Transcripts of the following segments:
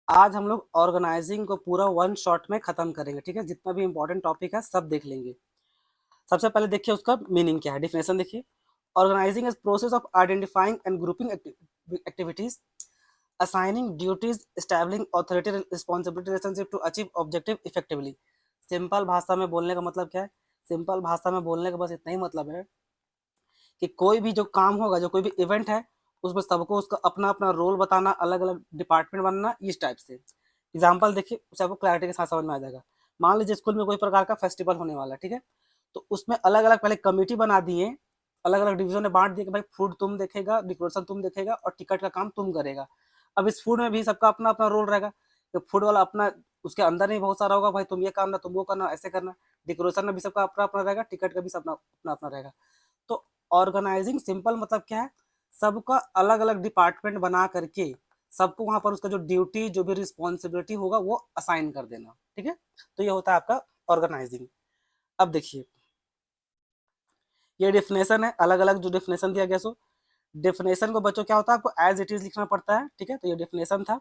आज हम लोग ऑर्गेनाइजिंग को पूरा वन शॉट में खत्म करेंगे। ठीक है, जितना भी इंपॉर्टेंट टॉपिक है सब देख लेंगे। सबसे पहले देखिए उसका मीनिंग क्या है, डिफिनेशन देखिए। Organising is process of identifying and grouping activities, assigning duties, establishing authority responsibility relationship to achieve objective effectively। Simple भाषा में बोलने का मतलब क्या है? सिंपल भाषा में बोलने का बस इतना ही मतलब है कि कोई भी जो काम होगा, जो कोई भी इवेंट है, उसमें सबको उसका अपना अपना रोल बताना, अलग अलग डिपार्टमेंट बनना, इस टाइप से। एग्जाम्पल देखिए, उसे आपको क्लैरिटी के साथ समझ में आ जाएगा। मान लीजिए स्कूल में कोई प्रकार का फेस्टिवल होने वाला है, ठीक है, तो उसमें अलग अलग पहले कमेटी बना दिए, अलग अलग डिवीजन में बांट दिए कि भाई फूड तुम देखेगा, डेकोरेशन तुम देखेगा और टिकट का काम तुम करेगा। अब इस फूड में भी सबका अपना अपना रोल रहेगा। तो फूड वाला अपना, उसके अंदर ही बहुत सारा होगा, भाई तुम ये करना, तुम वो करना, ऐसे करना। डेकोरेशन में भी सबका अपना अपना रहेगा, टिकट का भी सबका अपना अपना रहेगा। तो ऑर्गेनाइजिंग सिंपल मतलब क्या है? सबका अलग अलग डिपार्टमेंट बना करके सबको वहां पर उसका जो ड्यूटी, जो भी रिस्पॉन्सिबिलिटी होगा वो असाइन कर देना। ठीक है, तो ये होता है आपका ऑर्गेनाइजिंग। अब देखिए, ये डिफिनेशन है, अलग अलग जो डिफिनेशन दिया गया, सो डिफिनेशन को बच्चों क्या होता है, आपको एज इट इज लिखना पड़ता है। ठीक है, तो ये डिफिनेशन था।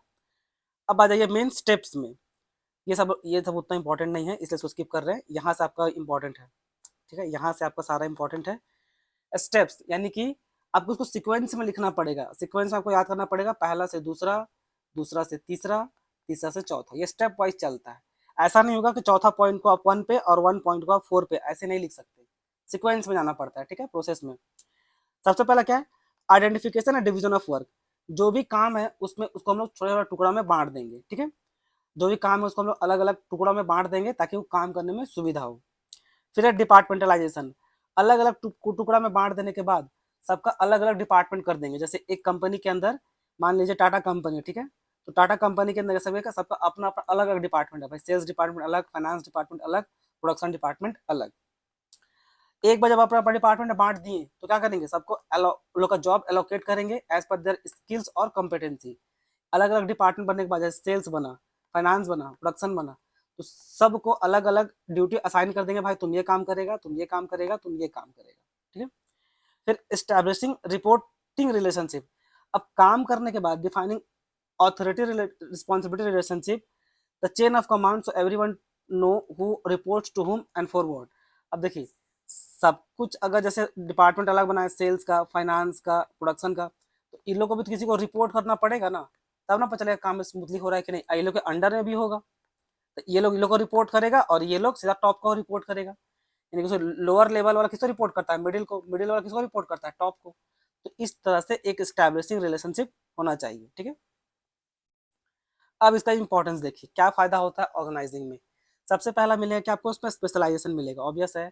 अब आ जाइए मेन स्टेप्स में। ये सब उतना इंपॉर्टेंट नहीं है, इसलिए इसको स्किप कर रहे हैं। यहाँ से आपका इंपॉर्टेंट है। ठीक है, यहाँ से आपका सारा इंपॉर्टेंट है। स्टेप्स यानी कि आपको उसको सीक्वेंस में लिखना पड़ेगा। सीक्वेंस में आपको याद करना पड़ेगा, पहला से दूसरा, दूसरा से तीसरा, तीसरा से चौथा, ये स्टेप वाइज चलता है। ऐसा नहीं होगा कि चौथा पॉइंट को आप 1 पे और 1 पॉइंट को आप 4 पे, ऐसे नहीं लिख सकते। सीक्वेंस में जाना पड़ता है। ठीक है, प्रोसेस में सबसे पहला क्या है? Identification and division of work. जो भी काम है उसमें उसको हम लोग छोटे छोटे टुकड़ा में बांट देंगे। ठीक है, जो भी काम है उसको हम लोग अलग अलग टुकड़ा में बांट देंगे ताकि वो काम करने में सुविधा हो। फिर है डिपार्टमेंटलाइजेशन। अलग अलग टुकड़ा में बांट देने के बाद सबका अलग अलग डिपार्टमेंट कर देंगे। जैसे एक कंपनी के अंदर, मान लीजिए टाटा कंपनी, ठीक है, तो टाटा कंपनी के अंदर सभी का सबका अपना अपना अलग अलग डिपार्टमेंट है। भाई सेल्स डिपार्टमेंट अलग, फाइनेंस डिपार्टमेंट अलग, प्रोडक्शन डिपार्टमेंट अलग। एक बार जब अपना अपना डिपार्टमेंट बांट दिए तो क्या करेंगे, सबको लोग का जॉब एलोकेट करेंगे एज पर देयर स्किल्स और कॉम्पिटेंसी। अलग अलग डिपार्टमेंट बनने के बाद जैसे सेल्स बना, फाइनेंस बना, प्रोडक्शन बना, तो सबको अलग अलग ड्यूटी असाइन कर देंगे। भाई तुम ये काम करेगा, तुम ये काम करेगा, तुम ये काम करेगा। ठीक है, फिर एस्टैब्लिशिंग रिपोर्टिंग रिलेशनशिप। अब काम करने के बाद defining authority responsibility relationship, the chain of command so everyone know who reports to whom and forward. अब देखिए, सब कुछ अगर जैसे डिपार्टमेंट अलग बनाए, सेल्स का, फाइनेंस का, प्रोडक्शन का, तो इन लोगों को भी तो किसी को रिपोर्ट करना पड़ेगा ना, तब ना पता चलेगा काम स्मूथली हो रहा है कि नहीं। ये लोग के अंडर में भी होगा, तो ये लोग इन लोग को रिपोर्ट करेगा और ये लोग सीधा टॉप को रिपोर्ट करेगा। यानी कि लोअर लेवल वाला किसको रिपोर्ट करता है, मिडिल को, मिडिल वाला किसको रिपोर्ट करता है, टॉप को। तो इस तरह से एक स्टैब्लिशिंग रिलेशनशिप होना चाहिए। ठीक है, अब इसका इंपॉर्टेंस देखिए, क्या फायदा होता है ऑर्गेनाइजिंग में। सबसे पहला मिलेगा कि आपको उसमें स्पेशलाइजेशन मिलेगा। ऑब्वियस है,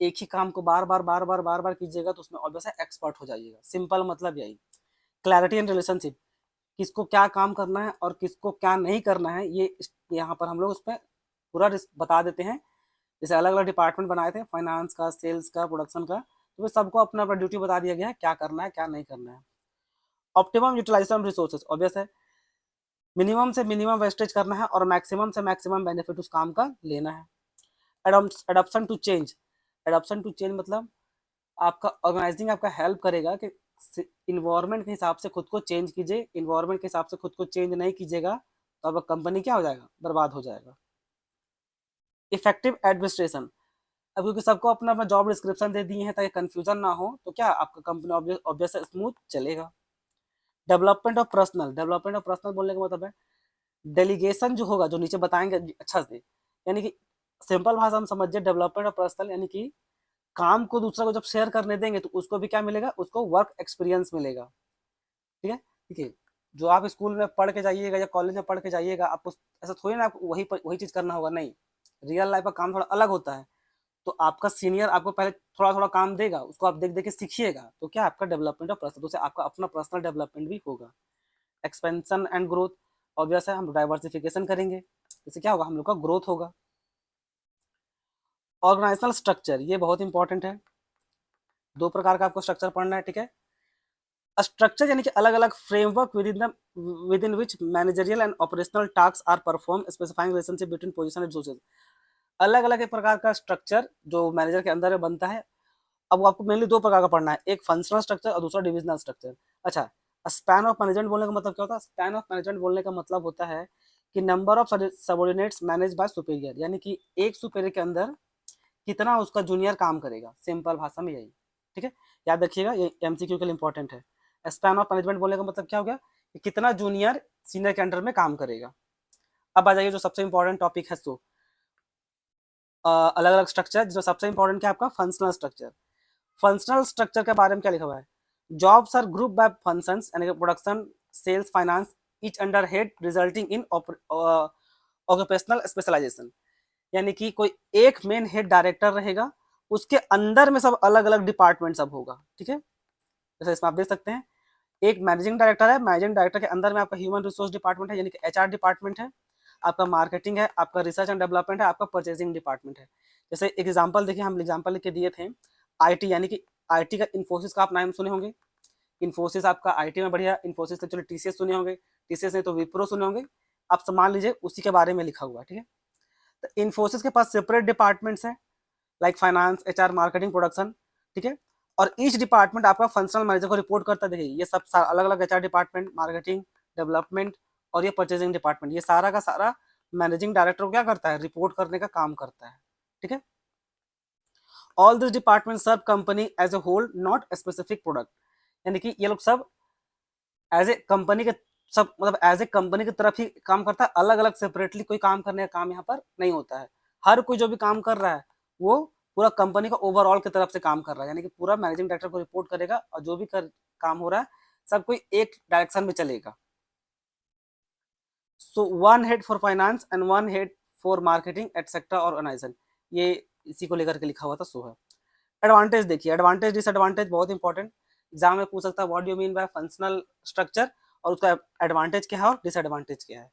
एक ही काम को बार बार बार बार बार बार कीजिएगा तो उसमें ऑब्वियस है एक्सपर्ट हो जाइएगा। सिंपल मतलब यही। क्लैरिटी एंड रिलेशनशिप, किसको क्या काम करना है और किसको क्या नहीं करना है, ये यहाँ पर हम लोग उसमें पूरा बता देते हैं। जैसे अलग अलग डिपार्टमेंट बनाए थे, फाइनेंस का, सेल्स का, प्रोडक्शन का, तो वे सबको अपना अपना ड्यूटी बता दिया गया है, क्या करना है क्या नहीं करना है। ऑप्टिमम यूटिलाइजेशन रिसोर्सेज, ऑब्वियस है, मिनिमम से मिनिमम वेस्टेज करना है और मैक्सिमम से मैक्सिमम बेनिफिट उस काम का लेना है। Adoption to change. Adoption to change मतलब आपका ऑर्गेनाइजिंग आपका हेल्प करेगा कि इन्वायरमेंट के हिसाब से खुद को चेंज कीजिए। इन्वायरमेंट के हिसाब से खुद को चेंज नहीं कीजिएगा तो आपका कंपनी क्या हो जाएगा, बर्बाद हो जाएगा। Effective administration. अब क्योंकि सबको अपना अपना जॉब डिस्क्रिप्शन दे दिए हैं ताकि कंफ्यूजन ना हो, तो क्या आपका कंपनी ऑब्वियस स्मूथ चलेगा। डेवलपमेंट ऑफ पर्सनल बोलने का मतलब है डेलीगेशन जो होगा, जो नीचे बताएंगे अच्छा से। यानी कि सिंपल भाषा हम समझिए, डेवलपमेंट ऑफ पर्सनल यानी कि काम को दूसरा को जब शेयर करने देंगे तो उसको भी क्या मिलेगा, उसको वर्क एक्सपीरियंस मिलेगा। ठीक है, ठीक है, जो आप स्कूल में पढ़ के जाइएगा या कॉलेज में पढ़ के जाइएगा, आपको ऐसा थोड़ी ना आपको वही चीज करना होगा, नहीं। रियल लाइफ का काम थोड़ा अलग होता है। तो आपका सीनियर आपको पहले थोड़ा थोड़ा काम देगा, उसको आप देख देख के सीखिएगा, तो क्या आपका डेवलपमेंट ऑफ पर्सन, तो उससे आपका अपना पर्सनल डेवलपमेंट भी होगा। एक्सपेंशन एंड ग्रोथ, ऑब्वियस है, हम डाइवर्सिफिकेशन करेंगे, इससे क्या होगा, हम लोग का ग्रोथ होगा। ऑर्गेनाइजेशनल स्ट्रक्चर, ये बहुत इंपॉर्टेंट है। दो प्रकार का आपको स्ट्रक्चर पढ़ना है। ठीक है, स्ट्रक्चर यानी कि अलग अलग framework within which managerial and operational task are perform, specifying relationship between position and resources. अलग अलग एक प्रकार का स्ट्रक्चर जो मैनेजर के अंदर में बनता है। अब आपको मेनली दो प्रकार का पढ़ना है, एक फंक्शनल स्ट्रक्चर और दूसरा डिविजनल स्ट्रक्चर। अच्छा, स्पैन ऑफ मैनेजमेंट बोलने का मतलब क्या होता है? स्पैन ऑफ मैनेजमेंट बोलने का मतलब होता है कि number of subordinates manage by superior, यानी कि एक सुपीरियर के अंदर कितना उसका जूनियर काम करेगा, सिंपल भाषा में यही। ठीक है, याद रखिएगा, ये एमसीक्यू के लिए इंपॉर्टेंट है। स्पैन ऑफ मैनेजमेंट बोलने का मतलब क्या हो गया कि कितना जूनियर सीनियर के अंडर में काम करेगा। अब आ जाइए जो सबसे इंपॉर्टेंट टॉपिक है, सो अलग अलग स्ट्रक्चर, जो सबसे इंपॉर्टेंट क्या है आपका? Functional structure. फंक्शनल स्ट्रक्चर के बारे में क्या लिखा हुआ है? Jobs are group by functions यानी कि production, sales, finance, each under head resulting in occupational specialisation, यानी कि कोई एक मेन हेड डायरेक्टर रहेगा, उसके अंदर में सब अलग अलग डिपार्टमेंट सब होगा। ठीक है, जैसे इसमें आप देख सकते हैं, एक मैनेजिंग डायरेक्टर है, मैनेजिंग डायरेक्टर के अंदर में आपका ह्यूमन रिसोर्स डिपार्टमेंट है यानी कि एचआर डिपार्टमेंट है, आपका मार्केटिंग है, आपका रिसर्च एंड डेवलपमेंट है, आपका परचेजिंग डिपार्टमेंट है। जैसे एग्जांपल देखिए, हम एग्जांपल लिख के दिए थे, आईटी, यानी कि आईटी का इन्फोसिस का आप नाम सुने होंगे, इन्फोसिस आपका आईटी में बढ़िया, इन्फोसिस से चलो टीसीएस सुने होंगे, टीसीएस नहीं तो विप्रो सुने होंगे, आप मान लीजिए उसी के बारे में लिखा हुआ है। ठीक है, तो इन्फोसिस के पास सेपरेट डिपार्टमेंट्स हैं, like finance, HR, marketing, production. ठीक है, और ईच डिपार्टमेंट आपका फंक्शनल मैनेजर को रिपोर्ट करता है। देखिए ये सब अलग अलग एचआर डिपार्टमेंट, मार्केटिंग, डेवलपमेंट और ये परचेजिंग डिपार्टमेंट, ये सारा का सारा मैनेजिंग डायरेक्टर को क्या करता है? रिपोर्ट करने का काम करता है। ठीक है, all this department serve company as a whole, not specific product, यानी कि ये लोग सब एज ए कंपनी के, सब मतलब एज ए कंपनी की तरफ ही काम करता है, अलग अलग सेपरेटली कोई काम करने का काम यहाँ पर नहीं होता है। हर कोई जो भी काम कर रहा है वो पूरा कंपनी का ओवरऑल की तरफ से काम कर रहा है, यानी कि पूरा मैनेजिंग डायरेक्टर को रिपोर्ट करेगा और जो भी काम हो रहा है सब कोई एक डायरेक्शन में चलेगा। So one head for finance and one head for marketing etcetera organisation, ये इसी को लेकर के लिखा हुआ था। सो है एडवांटेज, देखिए एडवांटेज डिसएडवांटेज बहुत इंपॉर्टेंट, एग्जाम में पूछ सकता है what do you mean by functional structure, और उसका एडवांटेज क्या है और डिसएडवांटेज क्या है।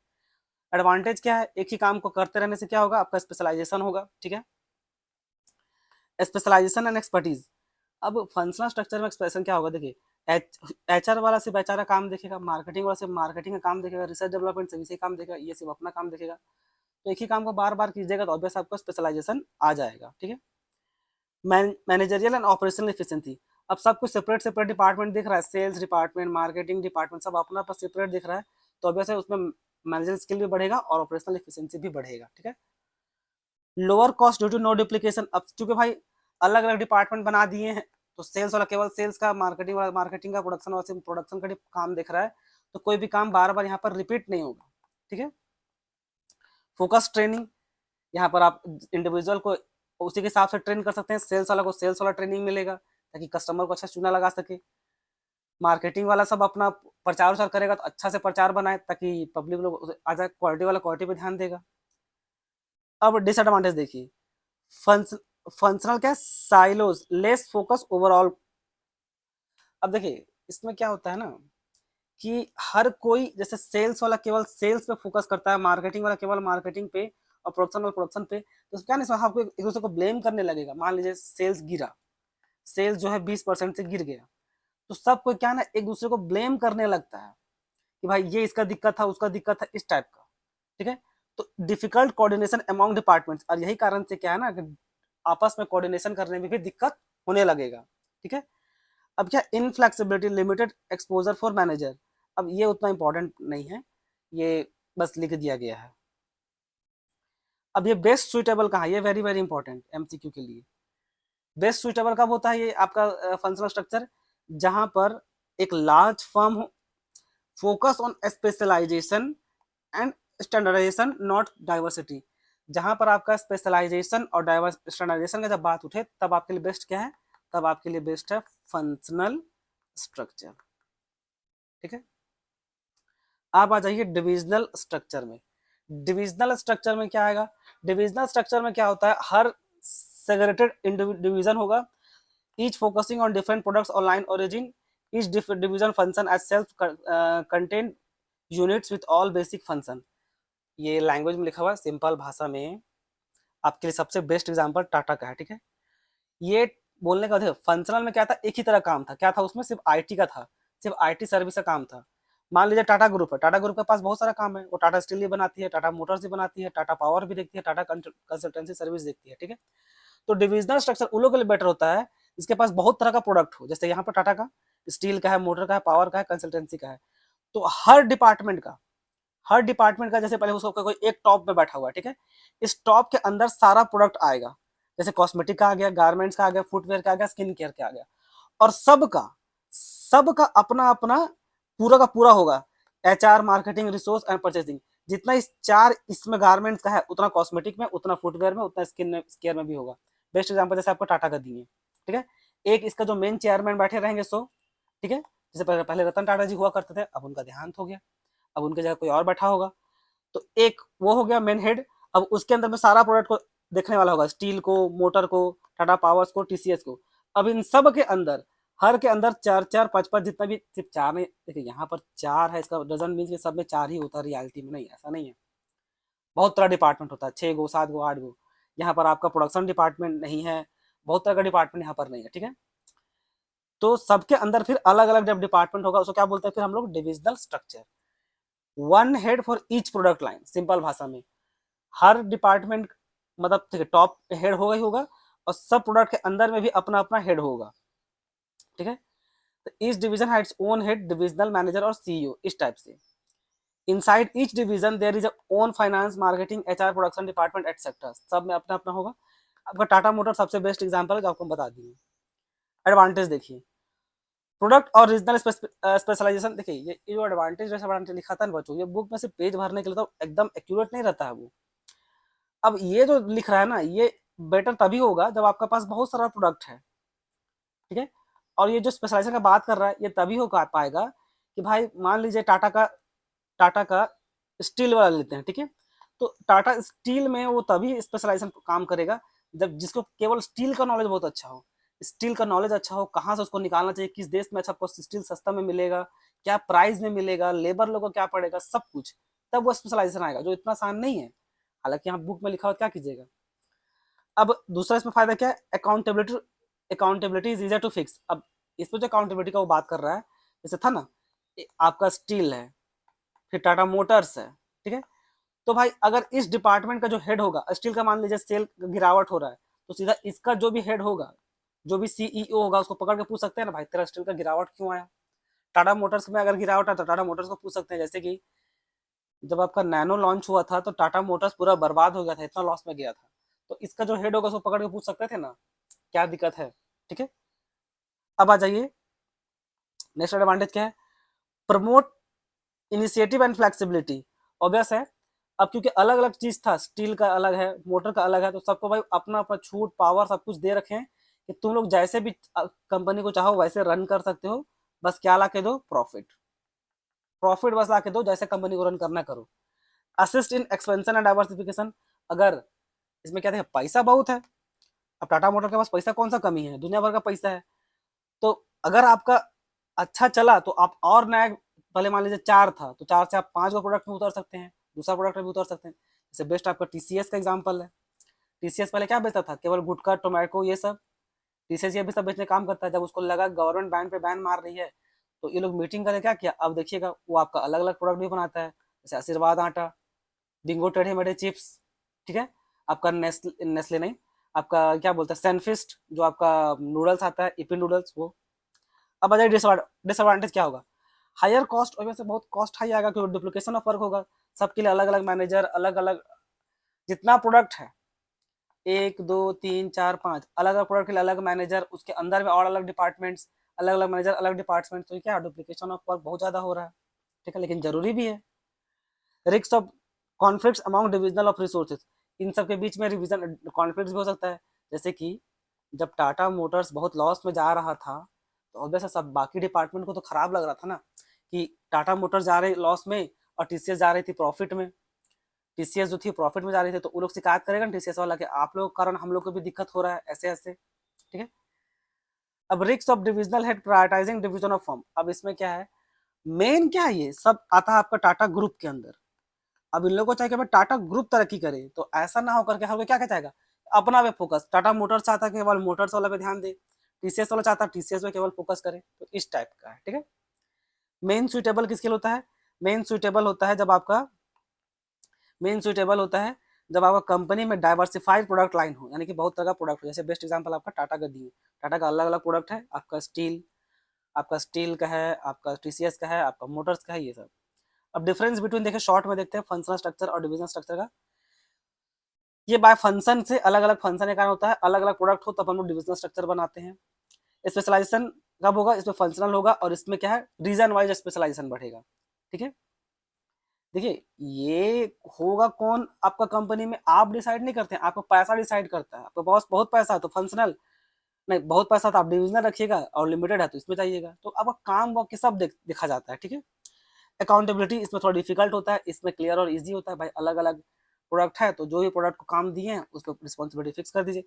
एडवांटेज क्या है? एक ही काम को करते रहने से क्या होगा? आपका स्पेशलाइजेशन होगा। ठीक है, स्पेशलाइजेशन एंड एक्सपर्टीज। अब फंक्शनल स्ट्रक्चर में एक्सप्रेशन क्या होगा? देखिए एचआर वाला सिर्फ एचआर का काम देखेगा, मार्केटिंग वाला सिर्फ मार्केटिंग का काम देखेगा, रिसर्च डेवलपमेंट सिर्फ इसी काम देखेगा, ये सिर्फ अपना काम देखेगा। तो एक ही काम को बार बार कीजिएगा तो ऑब्वियस आपको स्पेशलाइजेशन आ जाएगा। ठीक है, मैनेजरियल एंड ऑपरेशनल एफिशिएंसी। अब सब कुछ सेपरेट सेपरेट डिपार्टमेंट दिख रहा है, सेल्स डिपार्टमेंट, मार्केटिंग डिपार्टमेंट, सब अपना पर सेपरेट दिख रहा है, तो ऑब्वियस है उसमें मैनेजर स्किल भी बढ़ेगा और ऑपरेशनल एफिशिएंसी भी बढ़ेगा। ठीक है, lower cost due to no duplication. अब चूंकि भाई अलग अलग डिपार्टमेंट बना दिए हैं, तो सेल्स वाला केवल सेल्स का, मार्केटिंग वाला मार्केटिंग का, प्रोडक्शन वाला सिर्फ प्रोडक्शन का काम दिख रहा है, तो कोई भी काम बार बार यहाँ पर रिपीट नहीं होगा। ठीक है, फोकस ट्रेनिंग, यहाँ पर आप इंडिविजुअल को उसी के हिसाब से ट्रेन कर सकते हैं, सेल्स वाला को सेल्स वाला ट्रेनिंग मिलेगा ताकि कस्टमर को अच्छा चूना लगा सके, मार्केटिंग वाला सब अपना प्रचार उचार करेगा तो अच्छा से प्रचार बनाए ताकि पब्लिक लोग आ जाए, क्वालिटी वाला क्वालिटी पे ध्यान देगा। अब डिसएडवांटेज देखिए, फंक्शनल क्या, साइलोज, लेस फोकस ओवरऑल। अब देखिए इसमें क्या होता है ना कि हर कोई, जैसे सेल्स वाला केवल सेल्स पे फोकस करता है, मार्केटिंग वाला केवल मार्केटिंग पे और प्रोडक्शन वाला प्रोडक्शन पे, तो क्या नहीं आपको एक दूसरे को ब्लेम करने लगेगा। मान लीजिए सेल्स गिरा, सेल्स जो है 20% से गिर गया, तो सब कोई क्या ना एक दूसरे को ब्लेम करने लगता है कि भाई ये इसका दिक्कत था, उसका दिक्कत था, इस टाइप का। ठीक है, तो डिफिकल्ट कोऑर्डिनेशन अमॉन्ग डिपार्टमेंट्स, और यही कारण से क्या है ना कि आपस में कोऑर्डिनेशन करने में भी दिक्कत होने लगेगा। ठीक है, अब क्या, inflexibility, limited exposure for manager. अब ये उतना इंपॉर्टेंट नहीं है, ये बस लिख दिया गया है। अब ये बेस्ट सुइटेबल कहाँ, ये वेरी वेरी इंपॉर्टेंट एमसीक्यू के लिए। बेस्ट सुइटेबल कब होता है ये आपका फंक्शनल स्ट्रक्चर? जहां पर एक लार्ज फर्म हो, focus on specialisation and standardisation not diversity. जहां पर आपका स्पेशलाइजेशन और स्टैंडर्डाइजेशन का जब बात उठे तब आपके लिए बेस्ट क्या है? तब आपके लिए बेस्ट है फंक्शनल स्ट्रक्चर। ठीक है, आप आ जाइए डिविजनल स्ट्रक्चर में। डिविजनल स्ट्रक्चर में क्या आएगा? डिविजनल स्ट्रक्चर में क्या होता है, हर सेग्रेटेड डिवीजन होगा, each focusing on different products और line origin, each division function as self content units with all basic function. ये लैंग्वेज में लिखा हुआ है, सिंपल भाषा में आपके लिए सबसे बेस्ट एग्जांपल टाटा का है। ठीक है, ये बोलने का फंक्शनल में क्या था, एक ही तरह काम था, क्या था उसमें? सिर्फ आईटी का था, सिर्फ आईटी सर्विस का काम था। मान लीजिए टाटा ग्रुप है, टाटा ग्रुप के पास बहुत सारा काम है, वो टाटा स्टील भी बनाती है, टाटा मोटर्स भी बनाती है, टाटा पावर भी देखती है, टाटा कंसल्टेंसी सर्विस देखती है। ठीक है, तो डिविजनल स्ट्रक्चर उन लोगों के लिए बेटर होता है जिसके पास बहुत तरह का प्रोडक्ट हो, जैसे यहाँ पर टाटा का स्टील का है, मोटर का है, पावर का है, कंसल्टेंसी का है। तो हर डिपार्टमेंट का जैसे पहले उसका कोई एक टॉप पे बैठा हुआ है, ठीक है, इस टॉप के अंदर सारा प्रोडक्ट आएगा, जैसे कॉस्मेटिक का आ गया, गारमेंट्स का आ गया, फुटवेयर का आ गया, स्किन केयर का आ गया, और सबका अपना अपना पूरा का पूरा होगा, HR, marketing, resource and purchasing. जितना इस चार इसमें गारमेंट्स का है उतना कॉस्मेटिक में, उतना फुटवेयर में, उतना स्किन केयर में भी होगा। बेस्ट एग्जाम्पल जैसे आपको टाटा का दिए, ठीक है, एक इसका जो मेन चेयरमैन बैठे रहेंगे सो, ठीक है, जैसे पहले रतन टाटा जी हुआ करते थे, अब उनका देहांत हो गया, अब उनके जगह कोई और बैठा होगा, तो एक वो हो गया मेन हेड। अब उसके अंदर में सारा प्रोडक्ट को देखने वाला होगा, स्टील को, मोटर को, टाटा पावर्स को, TCS को। अब इन सब के अंदर, हर के अंदर चार चार पांच पांच, जितना भी, सिर्फ चार नहीं, देखिए यहाँ पर चार है, इसका डजन मीन कि सब में चार ही होता है, रियलिटी में नहीं, ऐसा नहीं है, बहुत तरह डिपार्टमेंट होता है, 6 गो 7 गो 8 गो। यहाँ पर आपका प्रोडक्शन डिपार्टमेंट नहीं है, बहुत तरह का डिपार्टमेंट यहाँ पर नहीं है, ठीक है। तो सबके अंदर फिर अलग अलग जब डिपार्टमेंट होगा उसको क्या बोलते हैं फिर हम लोग, divisional structure. One head for each product line, simple भाषा में हर डिपार्टमेंट, मतलब ठीक है, टॉप हेड होगा ही होगा, और सब प्रोडक्ट के अंदर में भी अपना अपना हेड होगा, ठीक है। तो each division has its own head, divisional manager और CEO, इस टाइप से। Inside each division there is a own finance, marketing, HR, production department etcetera, सब में अपना अपना होगा। आपका टाटा मोटर सबसे बेस्ट एग्जांपल है जो आपको बता दिए। एडवांटेज देखिए, प्रोडक्ट और रीजनल स्पेशलाइजेशन। देखिए ये जो एडवांटेज डिसएडवांटेज लिखा था ना बच्चों, ये बुक में से पेज भरने के लिए तो एकदम एक्यूरेट नहीं रहता है वो। अब ये जो लिख रहा है ना, ये बेटर तभी होगा जब आपके पास बहुत सारा प्रोडक्ट है, ठीक है। और ये जो स्पेशलाइजेशन का बात कर रहा है, ये तभी हो पाएगा कि भाई मान लीजिए टाटा का स्टील वाला लेते हैं, ठीक है, तो टाटा स्टील में वो तभी स्पेशलाइजेशन काम करेगा जब जिसको केवल स्टील का नॉलेज बहुत अच्छा हो, स्टील का नॉलेज अच्छा हो, कहाँ से उसको निकालना चाहिए, किस देश में अच्छा आपको स्टील सस्ता में मिलेगा, क्या प्राइस में मिलेगा, लेबर लोगों को क्या पड़ेगा, सब कुछ, तब वो स्पेशलाइजेशन आएगा, जो इतना आसान नहीं है। हालांकि यहाँ बुक में लिखा हुआ क्या कीजिएगा। अब दूसरा इसमें फायदा क्या है, accountability is easier to fix. अब इसमें जो अकाउंटेबिलिटी का वो बात कर रहा है, जैसे था ना, आपका स्टील है, फिर टाटा मोटर्स है, ठीक है, तो भाई अगर इस डिपार्टमेंट का जो हेड होगा, स्टील का मान लीजिए सेल गिरावट हो रहा है, तो सीधा इसका जो भी हेड होगा, जो भी CEO होगा, उसको पकड़ के पूछ सकते हैं ना, भाई तेरा स्टील का गिरावट क्यों आया। टाटा मोटर्स में अगर गिरावट है तो टाटा मोटर्स को पूछ सकते हैं, जैसे कि जब आपका नैनो लॉन्च हुआ था तो टाटा मोटर्स पूरा बर्बाद हो गया था, इतना लॉस में गया था, तो इसका जो हेड होगा उसको पकड़ के पूछ सकते थे ना, क्या दिक्कत है, ठीक है। अब आ जाइए, नेक्स्ट एडवांटेज क्या है, promote initiative and flexibility. Obvious है, अब क्योंकि अलग अलग चीज था, स्टील का अलग है, मोटर का अलग है, तो सबको भाई अपना अपना छूट, पावर, सब कुछ दे रखे हैं कि तुम लोग जैसे भी कंपनी को चाहो वैसे रन कर सकते हो, बस क्या ला के दो, प्रॉफिट, प्रॉफिट बस ला के दो, जैसे कंपनी को रन करना करो। Assist in expansion and diversification. अगर इसमें क्या था, पैसा बहुत है, अब टाटा मोटर के पास पैसा कौन सा कमी है, दुनिया भर का पैसा है, तो अगर आपका अच्छा चला तो आप और नया, पहले मान लीजिए 4 था तो 4 से आप 5 गो प्रोडक्ट में उतर सकते हैं, दूसरा प्रोडक्ट में भी उतर सकते हैं। जैसे बेस्ट आपका TCS का एग्जांपल है। TCS पहले क्या बेचता था, केवल गुटखा, टोमेटो, ये सब। TCS ये भी सब बेचने काम करता है। जब उसको लगा गवर्नमेंट बैन पे बैन मार रही है, तो ये लोग मीटिंग करके क्या किया, अब देखिएगा वो आपका अलग अलग प्रोडक्ट भी बनाता है, जैसे आशीर्वाद आटा, बिंगो टेढ़े मेढ़े चिप्स, ठीक है, आपका नेस्ले नेस्ले नहीं, आपका क्या बोलते हैं, सनफिस्ट, जो आपका नूडल्स आता है, ईपी नूडल्स, वो। अब आ जाए डिसएडवांटेज क्या होगा, हायर कॉस्ट, और वैसे बहुत कॉस्ट हाई आएगा क्योंकि डुप्लीकेशन ऑफ वर्क होगा, सबके लिए अलग अलग मैनेजर, अलग अलग, जितना प्रोडक्ट है, 1 2 3 4 5 अलग अलग प्रोडक्ट के लिए अलग मैनेजर, उसके अंदर में और अलग डिपार्टमेंट्स, अलग अलग मैनेजर, अलग डिपार्टमेंट, तो क्या डुप्लीकेशन ऑफ वर्क बहुत ज्यादा हो रहा है, ठीक है, लेकिन जरूरी भी है। Risk of conflicts among divisional of resources, इन सब के बीच में रिविजन कॉन्फ्लिक्ट भी हो सकता है। जैसे कि जब टाटा मोटर्स बहुत लॉस में जा रहा था, तो ऑब्वियस सब बाकी डिपार्टमेंट को तो खराब लग रहा था ना, कि टाटा मोटर्स जा रही लॉस में और TCS जा रही थी प्रॉफिट में। TCS जो थी प्रॉफिट में जा रही थी, तो वो लोग शिकायत करेगा ना TCS वाला कि आप लोगों के कारण हम लोग को भी दिक्कत हो रहा है, ऐसे ऐसे, ठीक है। अब risk of divisional head prioritising division of firm. अब इसमें क्या है, मेन क्या है, ये सब आता है आपका टाटा ग्रुप के अंदर। अब इन लोगों को चाहिए कि भाई टाटा ग्रुप तरक्की करे, तो ऐसा ना होकर के हर कोई क्या क्या चाहेगा, अपना पे फोकस। टाटा मोटर्स चाहता है केवल मोटर्स वाला पे ध्यान दे, TCS वाला चाहता है TCS पे केवल फोकस करे, तो इस टाइप का है, ठीक है। मेन सुइटेबल किसके लिए होता है, मेन सुइटेबल होता है जब आपका मेन सुइटेबल होता है जब आपका कंपनी में डाइवर्सिफाइड प्रोडक्ट लाइन हो, यानी कि बहुत तरह का प्रोडक्ट हो। जैसे बेस्ट एग्जांपल आपका टाटा का दिए, टाटा का अलग अलग प्रोडक्ट है, आपका स्टील, आपका स्टील का है, आपका टीसीएस का है, आपका मोटर्स का है, ये सब। अब डिफरेंस बिटवीन देखिए शॉर्ट में देखते हैं फंक्शनल स्ट्रक्चर और डिविजन स्ट्रक्चर का। ये बाय फंक्शन से अलग अलग फंक्शन के कारण होता है, अलग अलग प्रोडक्ट हो तब हम लोग डिविजनल स्ट्रक्चर बनाते हैं। स्पेशलाइजेशन कब होगा, इसमें फंक्शनल होगा और इसमें क्या है रीजन वाइज स्पेशलाइजेशन बढ़ेगा। ठीक है, देखिए ये होगा कौन आपका कंपनी में, आप डिसाइड नहीं करते हैं, आपका पैसा डिसाइड करता है। आपके पास बहुत पैसा है तो फंक्शनल, नहीं बहुत पैसा तो आप डिविजनल रखिएगा, और लिमिटेड है तो इसमें जाइएगा। तो आपका काम वो सब देखा जाता है। ठीक है, अकाउंटेबिलिटी इसमें थोड़ा डिफिकल्ट होता है, इसमें क्लियर और इजी होता है। भाई अलग अलग प्रोडक्ट है तो जो भी प्रोडक्ट को काम दिए हैं उस पर रिस्पॉन्सिबिलिटी फिक्स कर दीजिए।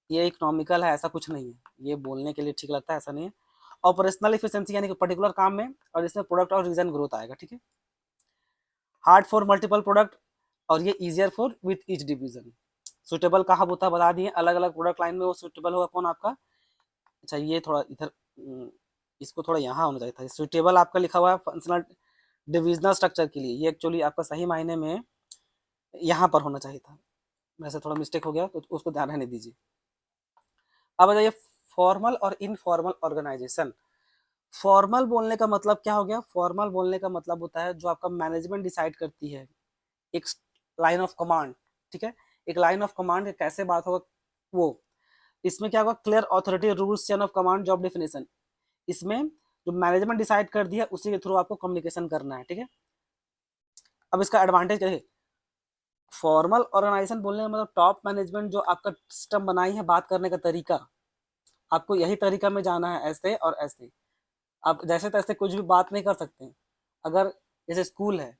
ये इकोनॉमिकल है ऐसा कुछ नहीं है, ये बोलने के लिए ठीक लगता है, ऐसा नहीं है। ऑपरेशनल इफिशिएंसी यानी कि पर्टिकुलर काम में, और इसमें प्रोडक्ट और रीजन ग्रोथ आएगा। ठीक है, हार्ड फॉर मल्टीपल प्रोडक्ट और ये easier for with each division. Suitable कहाँ होता है बता दिए, अलग अलग प्रोडक्ट लाइन में वो सुटेबल होगा कौन आपका। अच्छा ये थोड़ा इधर इसको थोड़ा यहाँ होना चाहिए था, सुटेबल आपका लिखा हुआ है फंक्शनल डिविजनल स्ट्रक्चर के लिए, ये एक्चुअली आपका सही मायने में यहाँ पर होना चाहिए था, वैसे थोड़ा मिस्टेक हो गया तो उसको ध्यान रहने दीजिए। अब बताइए फॉर्मल और इनफॉर्मल ऑर्गेनाइजेशन। फॉर्मल बोलने का मतलब क्या हो गया, फॉर्मल बोलने का मतलब होता है जो आपका मैनेजमेंट डिसाइड करती है, एक लाइन ऑफ कमांड। ठीक है, एक लाइन ऑफ कमांड कैसे बात होगा वो, इसमें क्या होगा clear authority rules chain of command job definition, इसमें जो मैनेजमेंट डिसाइड कर दिया उसी के थ्रू आपको कम्युनिकेशन करना है। ठीक है, अब इसका एडवांटेज क्या है, फॉर्मल ऑर्गेनाइजेशन बोलने का मतलब टॉप मैनेजमेंट जो आपका सिस्टम बनाई है बात करने का तरीका, आपको यही तरीका में जाना है, ऐसे और ऐसे, आप जैसे तैसे कुछ भी बात नहीं कर सकते हैं। अगर जैसे स्कूल है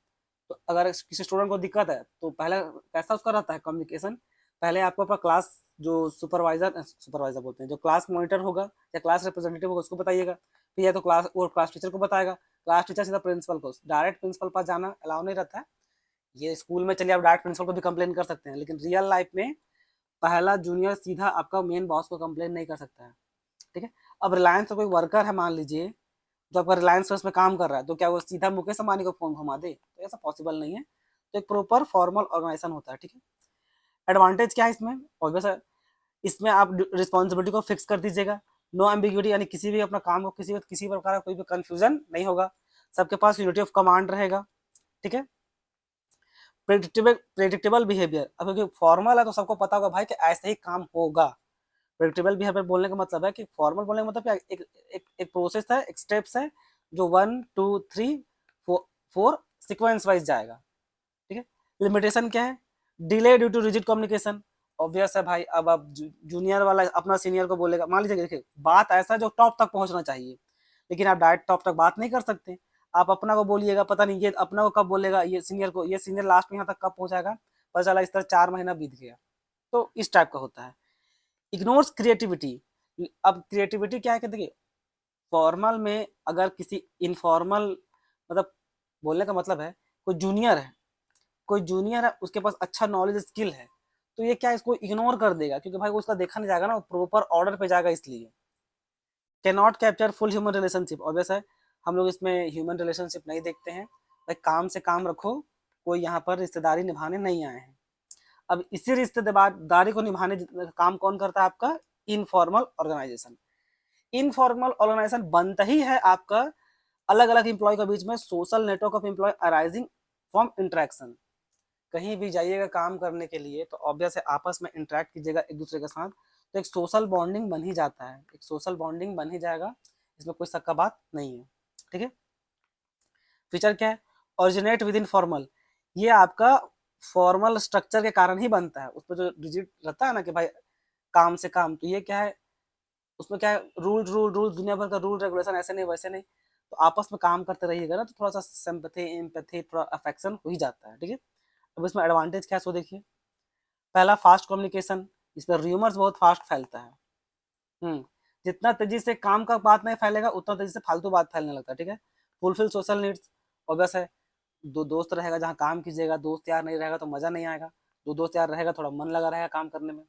तो अगर किसी स्टूडेंट को दिक्कत है तो पहले कैसा उसका रहता है कम्युनिकेशन, पहले आपको अपना क्लास जो सुपरवाइजर सुपरवाइजर बोलते हैं, जो क्लास मॉनिटर होगा या क्लास रिप्रेजेंटेटिव होगा उसको बताइएगा, फिर या तो क्लास टीचर को बताएगा, क्लास टीचर सीधा प्रिंसिपल को, डायरेक्ट प्रिंसिपल पास जाना अलाउ नहीं रहता है। ये स्कूल में चलिए आप डायरेक्ट प्रिंसिपल को भी कंप्लेन कर सकते हैं, लेकिन रियल लाइफ में पहला जूनियर सीधा आपका मेन बॉस को कंप्लेन नहीं कर सकता है। ठीक है, अब रिलायंस का कोई वर्कर है मान लीजिए जो आपका रिलायंस में काम कर रहा है, तो क्या वो सीधा मुकेश अंबानी को फोन घुमा दे, तो ऐसा पॉसिबल नहीं है। तो एक प्रॉपर फॉर्मल ऑर्गेनाइजेशन होता है। ठीक है, एडवांटेज क्या है इसमें, ऑब्वियस है, इसमें आप रिस्पॉन्सिबिलिटी को फिक्स कर दीजिएगा, नो एम्बिग्यूटी यानी किसी भी अपना काम को किसी प्रकार का कोई भी कंफ्यूजन नहीं होगा, सबके पास यूनिटी ऑफ कमांड रहेगा। ठीक है, प्रेडिक्टेबल बिहेवियर, अब क्योंकि फॉर्मल है तो सबको पता होगा भाई कि ऐसे ही काम होगा। प्रेडिक्टेबल बिहेवियर बोलने का मतलब है कि फॉर्मल बोलने का मतलब क्या, एक प्रोसेस है, एक स्टेप्स है जो 1 2 3 4 सीक्वेंस वाइज जाएगा। ठीक है, लिमिटेशन क्या है, delay due to rigid communication, obvious है भाई, अब आप जूनियर वाला अपना सीनियर को बोलेगा, मान लीजिए देखिए बात ऐसा जो टॉप तक पहुंचना चाहिए, लेकिन आप डायरेक्ट टॉप तक बात नहीं कर सकते, आप अपना को बोलिएगा, पता नहीं ये अपना को कब बोलेगा, ये सीनियर को, ये सीनियर लास्ट में यहाँ तक कब पहुंचाएगा, पता चला इस तरह 4 महीना बीत गया। तो इस टाइप का होता है। इग्नोर्स क्रिएटिविटी, अब क्रिएटिविटी क्या है कि देखिए फॉर्मल में अगर किसी इनफॉर्मल, मतलब बोलने का मतलब है कोई जूनियर है, कोई जूनियर है उसके पास अच्छा नॉलेज स्किल है, तो ये क्या इसको इग्नोर कर देगा क्योंकि भाई वो उसका देखा नहीं जाएगा ना, वो प्रॉपर ऑर्डर पे जाएगा, इसलिए can not capture full human relationship, obvious है हम लोग इसमें ह्यूमन रिलेशनशिप नहीं देखते हैं, भाई काम से काम रखो, कोई यहाँ पर रिश्तेदारी निभाने नहीं आए हैं। अब इसी रिश्तेदारी को निभाने काम कौन करता है, आपका इनफॉर्मल ऑर्गेनाइजेशन। इनफॉर्मल ऑर्गेनाइजेशन बनता ही है आपका अलग अलग इंप्लॉय के बीच में social network of employ arising from interaction. कहीं भी जाइएगा काम करने के लिए तो ऑब्वियस है आपस में इंटरेक्ट कीजिएगा एक दूसरे के साथ, तो एक सोशल बॉन्डिंग बन ही जाता है, एक सोशल बॉन्डिंग बन ही जाएगा, इसमें कोई शक का बात नहीं है। ठीक है, फीचर क्या है, ओरिजिनेट विद इन फॉर्मल, ये आपका फॉर्मल स्ट्रक्चर के कारण ही बनता है, उसमें जो डिजिट रहता है ना कि भाई काम से काम, तो ये क्या है उसमें क्या है, रूल दुनिया भर का रूल रेगुलेशन, ऐसे नहीं वैसे नहीं, तो आपस में काम करते रहिएगा ना तो थोड़ा सा सिंपैथी एम्पैथी थोड़ा अफेक्शन हो ही जाता है। ठीक है, अब इसमें एडवांटेज क्या है सो देखिए, पहला फास्ट कम्युनिकेशन, इसमें र्यूमर्स बहुत फास्ट फैलता है। जितना तेजी से काम का बात नहीं फैलेगा उतना तेजी से फालतू बात फैलने लगता है। ठीक है, फुलफिल सोशल नीड्स, ऑब्वियस है, दो दोस्त रहेगा जहाँ काम कीजिएगा, दोस्त यार नहीं रहेगा तो मजा नहीं आएगा, दो दोस्त यार रहेगा थोड़ा मन लगा रहेगा काम करने में।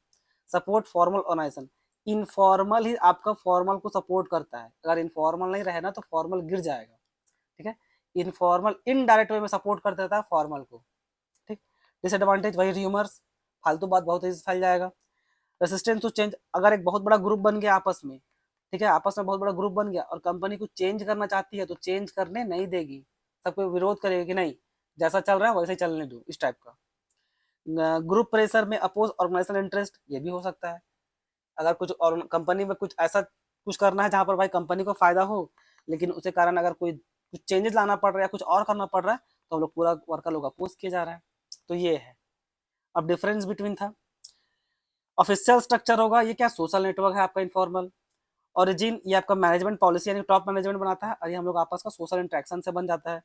सपोर्ट फॉर्मल ऑर्गेनाइजेशन, इनफॉर्मल ही आपका फॉर्मल को सपोर्ट करता है, अगर इनफॉर्मल नहीं रहे ना तो फॉर्मल गिर जाएगा। ठीक है, इनफॉर्मल इनडायरेक्ट वे में सपोर्ट कर देता है फॉर्मल को। ठीक, डिसएडवांटेज वही र्यूमर्स, फालतू बात बहुत तेजी से फैल जाएगा। रेसिस्टेंस टू चेंज, अगर एक बहुत बड़ा ग्रुप बन गया आपस में, ठीक है, आपस में बहुत बड़ा ग्रुप बन गया और कंपनी कुछ चेंज करना चाहती है तो चेंज करने नहीं देगी, सबको विरोध करेगी कि नहीं जैसा चल रहा है वैसे ही चलने दो, इस टाइप का। ग्रुप प्रेशर में अपोज ऑर्गेनाइजेशन इंटरेस्ट, ये भी हो सकता है। अगर कुछ और कंपनी में कुछ ऐसा कुछ करना है जहाँ पर भाई कंपनी को फायदा हो, लेकिन उसके कारण अगर कोई कुछ चेंजेस लाना पड़ रहा है, कुछ और करना पड़ रहा है, तो हम लोग पूरा वर्कर लोग अपोज किया जा रहा है। तो ये है। अब डिफरेंस बिटवीन था, ऑफिशियल स्ट्रक्चर होगा, ये क्या सोशल नेटवर्क है आपका इनफॉर्मल। ओरिजिन ये आपका मैनेजमेंट पॉलिसी यानी टॉप मैनेजमेंट बनाता है, और ये हम लोग आपस का सोशल इंटरेक्शन से बन जाता है।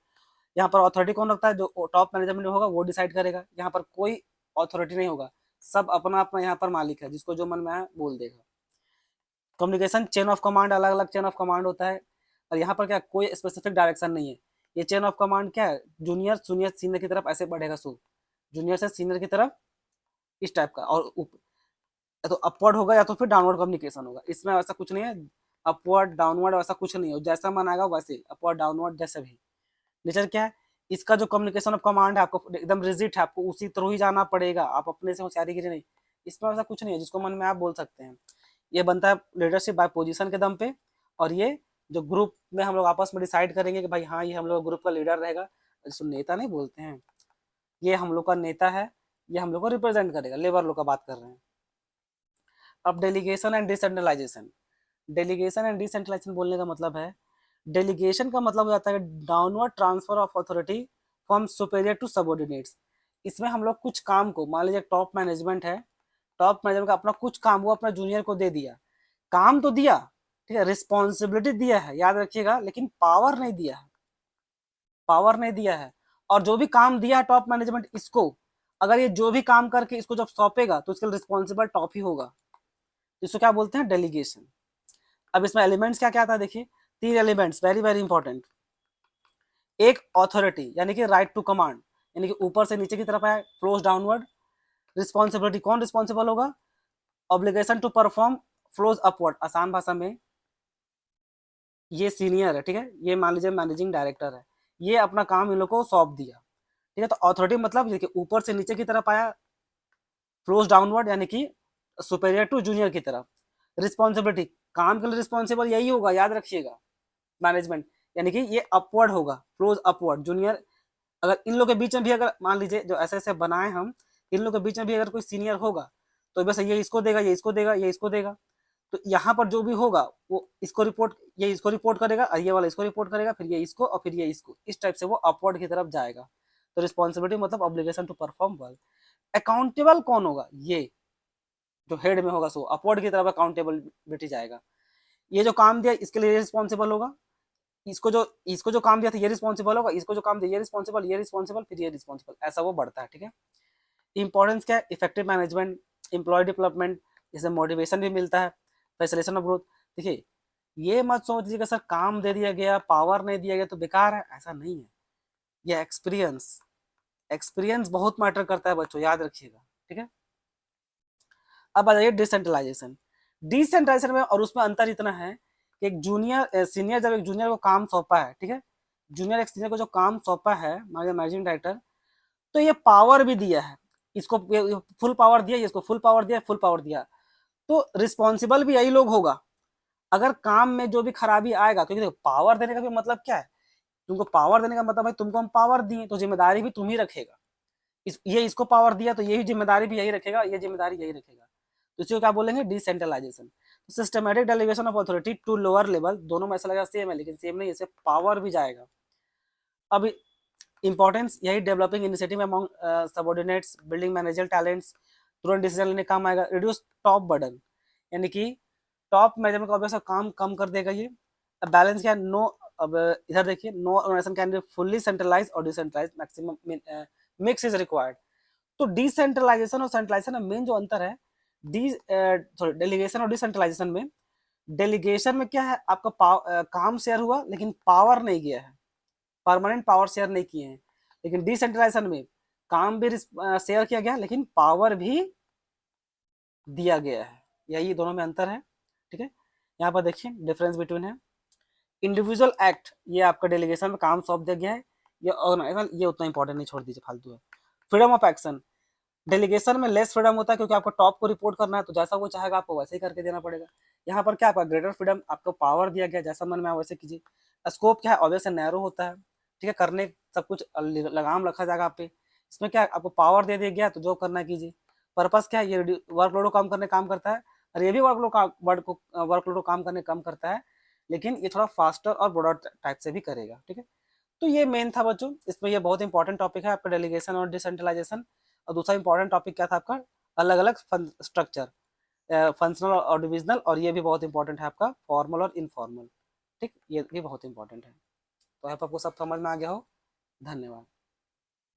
यहाँ पर अथॉरिटी कौन रखता है, जो टॉप मैनेजमेंट होगा वो डिसाइड करेगा, यहाँ पर कोई अथॉरिटी नहीं होगा, सब अपना अपना यहाँ पर मालिक है, जिसको जो मन में आए बोल देगा। कम्युनिकेशन चेन ऑफ कमांड, अलग अलग चेन ऑफ कमांड होता है, और यहाँ पर क्या कोई स्पेसिफिक डायरेक्शन नहीं है। ये चेन ऑफ कमांड क्या है, जूनियर जूनियर सीनियर की तरफ ऐसे बढ़ेगा, सो जूनियर से सीनियर की तरफ इस टाइप का, और या तो अपवर्ड होगा या तो फिर डाउनवर्ड कम्युनिकेशन होगा, इसमें ऐसा कुछ नहीं है, अपवर्ड डाउनवर्ड ऐसा कुछ नहीं है, जैसा मन आएगा वैसे अपवर्ड डाउनवर्ड जैसे भी। नेचर क्या है इसका, जो कम्युनिकेशन ऑफ कमांड है आपको एकदम रिजिट है, आपको उसी थ्रू ही जाना पड़ेगा, आप अपने से होशियारीगिरी नहीं, इसमें ऐसा कुछ नहीं है, जिसको मन में आप बोल सकते हैं। ये बनता है लीडरशिप बाय पोजीशन के दम पे, और ये जो ग्रुप में हम लोग आपस में डिसाइड करेंगे कि भाई हाँ ये हम लोग ग्रुप का लीडर रहेगा, जिसको नेता नहीं बोलते हैं, ये हम लोग का नेता है, ये हम लोग को रिप्रेजेंट करेगा, लेबर लोग का बात कर रहे हैं। अब delegation and decentralization, delegation and decentralization बोलने का मतलब है, डेलीगेशन का मतलब हो जाता है downward transfer of authority from superior to subordinates. इसमें हम लोग कुछ काम को, मान लीजिए टॉप मैनेजमेंट है, टॉप मैनेजमेंट का अपना कुछ काम वो अपना जूनियर को दे दिया, काम तो दिया, ठीक है, रिस्पॉन्सिबिलिटी दिया है, याद रखिएगा, लेकिन पावर नहीं दिया है, पावर नहीं दिया है। और जो भी काम दिया है टॉप मैनेजमेंट इसको, अगर ये जो भी काम करके इसको जब सौंपेगा तो इसके लिए रिस्पॉन्सिबल टॉप ही होगा, इसको क्या बोलते हैं, डेलीगेशन। अब इसमें एलिमेंट्स क्या क्या आता है, देखिए 3 एलिमेंट्स वेरी वेरी इंपॉर्टेंट। एक ऑथोरिटी यानी कि राइट टू कमांड, यानी कि ऊपर से नीचे की तरफ है, फ्लोज डाउनवर्ड। रिस्पॉन्सिबिलिटी, कौन रिस्पॉन्सिबल होगा, obligation to perform, flows upward. आसान भाषा में ये सीनियर है, ठीक है, ये मान लीजिए मैनेजिंग डायरेक्टर है, ये अपना काम इन लोग को सौंप दिया, ठीक है, तो अथॉरिटी मतलब देखिए ऊपर से नीचे की तरफ आया, फ्लोज डाउनवर्ड यानी कि सुपेरियर टू जूनियर की तरफ। रिस्पॉन्सिबिलिटी, काम के लिए रिस्पॉन्सिबल यही होगा, याद रखिएगा, मैनेजमेंट, यानी कि ये अपवर्ड होगा, फ्लोज अपवर्ड जूनियर। अगर इन लोग के बीच में भी, अगर मान लीजिए जो ऐसे ऐसे बनाए हम, इन लोग के बीच में भी अगर कोई सीनियर होगा तो बस ये इसको देगा, ये इसको देगा, ये इसको देगा, तो यहाँ पर जो भी होगा वो इसको रिपोर्ट, ये इसको रिपोर्ट करेगा, और ये वाला इसको रिपोर्ट करेगा, फिर ये इसको, और फिर ये इसको, इस टाइप से वो अपवर्ड की तरफ जाएगा। तो रिस्पॉन्सिबिलिटी मतलब obligation to perform work. Accountable कौन होगा, ये जो हेड में होगा, सो अपवर्ड की तरफ अकाउंटेबिलिटी जाएगा, ये जो काम दिया इसके लिए रिस्पॉन्सिबल होगा, इसको जो काम दिया था ये रिस्पॉन्सिबल होगा, इसको जो काम दिया ये रिस्पॉन्सिबल, ये रिस्पॉन्सिबल, फिर ये रिस्पॉन्सिबल, ऐसा वो बढ़ता है, ठीक है। इंपॉर्टेंस क्या है, इफेक्टिव मैनेजमेंट, एम्प्लॉय डेवलपमेंट, इससे मोटिवेशन भी मिलता है, फैसिलिटेशन ऑफ ग्रोथ। देखिए ये मत सोच लीजिएगा सर काम दे दिया गया, पावर नहीं दिया गया तो बेकार है, ऐसा नहीं है, ये एक्सपीरियंस, एक्सपीरियंस बहुत मैटर करता है बच्चों, याद रखिएगा, ठीक है। अब आ जाइए डिसेंट्रलाइजेशन। डिसेंट्रलाइजेशन में और उसमें अंतर इतना है कि एक जूनियर सीनियर, जब एक जूनियर को काम सौंपा है, ठीक है, जूनियर एक सीनियर को जो काम सौंपा है मैनेजिंग डायरेक्टर, तो ये पावर भी दिया है, इसको फुल पावर दिया, इसको फुल पावर दिया, फुल पावर दिया, तो रिस्पॉन्सिबल भी यही लोग होगा अगर काम में जो भी खराबी आएगा, क्योंकि देखो पावर देने का भी मतलब क्या है, तुमको पावर देने का मतलब है तुमको हम पावर दिए तो जिम्मेदारी भी तुम ही रखेगा, ये इसको पावर दिया तो यही जिम्मेदारी भी यही रखेगा, ये जिम्मेदारी यही रखेगा, तो इसको क्या बोलेंगे, decentralization. Systematic delegation of authority to lower level, दोनों में ऐसा लगा सेम है लेकिन सेम नहीं, इससे पावर भी जाएगा। अब इंपॉर्टेंस यही, developing initiative among subordinates, building manager talents, तुरंत डिसीजन लेने काम आएगा, रिड्यूस टॉप बर्डन, यानी कि टॉप मैनेजमेंट का ऑब्वियस काम कम कर देगा ये। अब बैलेंस क्या है, नो, अब इधर देखिए, no organisation can be fully centralise और decentralise, maximum mix is required. तो डिसेंट्रलाइजेशन और सेंट्रलाइजेशन में मेन जो अंतर है, डी सॉरी डेलीगेशन और डिसेंट्रलाइजेशन में, डेलीगेशन में क्या है आपका काम शेयर हुआ लेकिन पावर नहीं गया है, परमानेंट पावर शेयर नहीं किए हैं, लेकिन डिसेंट्रलाइजेशन में काम भी शेयर किया गया लेकिन पावर भी दिया गया है, यही दोनों में अंतर है, ठीक है। यहाँ पर देखिए डिफरेंस बिटवीन है, इंडिविजुअल एक्ट, ये आपका डेलीगेशन में काम सौंप दिया गया है, ये ऑर्गेनाइजेशन ये उतना इंपॉर्टेंट नहीं, छोड़ दीजिए फालतू है। फ्रीडम ऑफ एक्शन, डेलीगेशन में लेस फ्रीडम होता है क्योंकि आपको टॉप को रिपोर्ट करना है, तो जैसा वो चाहेगा आपको वैसे ही करके देना पड़ेगा। यहाँ पर क्या आपका ग्रेटर फ्रीडम, आपको पावर दिया गया, जैसा मन में आए वैसे कीजिए। स्कोप क्या है, ऑब्वियस नैरो होता है, ठीक है, करने सब कुछ लगाम रखा जाएगा आप पे। इसमें क्या आपको पावर दे दिया गया तो जो करना कीजिए। पर्पस क्या है, ये वर्कलोड को कम करने काम करता है, और ये भी वर्कलोड को काम करने कम करता है, लेकिन ये थोड़ा फास्टर और ब्रॉडर टाइप से भी करेगा, ठीक है। तो ये मेन था बच्चों, इसमें ये बहुत इंपॉर्टेंट टॉपिक है आपका डेलीगेशन और डिसेंट्रलाइजेशन। और दूसरा इंपॉर्टेंट टॉपिक क्या था आपका, अलग अलग स्ट्रक्चर, फंक्शनल और डिविजनल, और ये भी बहुत इंपॉर्टेंट है आपका फॉर्मल और इनफॉर्मल, ठीक, ये भी बहुत इंपॉर्टेंट है। तो आपको सब समझ में आ गया हो। धन्यवाद।